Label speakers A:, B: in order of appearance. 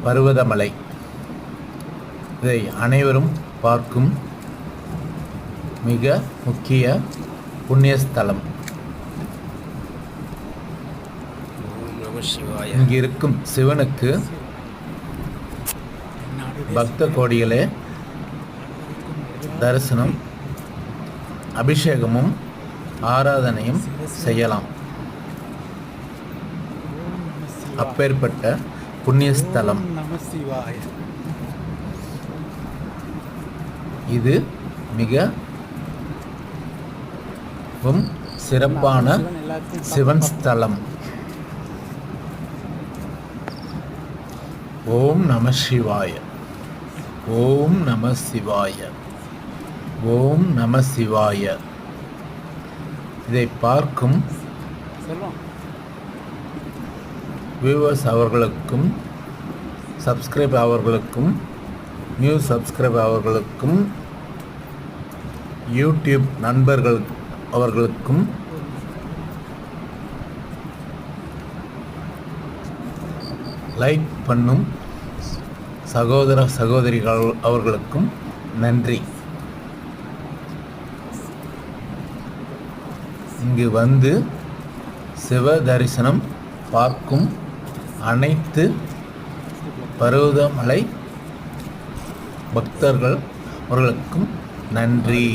A: பர்வதமலை. இதை அனைவரும் பார்க்கும் மிக முக்கிய புண்ணியஸ்தலம். இங்கு இருக்கும் சிவனுக்கு பக்த கோடிகளே தரிசனம், அபிஷேகமும் ஆராதனையும் செய்யலாம். அப்பேற்பட்ட புண்ணியஸ்தலம் இது. மிகவும் சிறப்பான சிவன் ஸ்தலம். ஓம் நம சிவாய, ஓம் நம சிவாய, ஓம் நம சிவாய. இதை பார்க்கும் வியூவர்ஸ் அவர்களுக்கும், சப்ஸ்கிரைப் அவர்களுக்கும், நியூ சப்ஸ்கிரைப் அவர்களுக்கும், யூடியூப் நண்பர்கள் அவர்களுக்கும், லைக் பண்ணும் சகோதர சகோதரிகள் அவர்களுக்கும் நன்றி. இங்கு வந்து சிவ தரிசனம் பார்க்கும் அனைத்து பர்வதமலை பக்தர்கள் அவர்களுக்கும் நன்றி.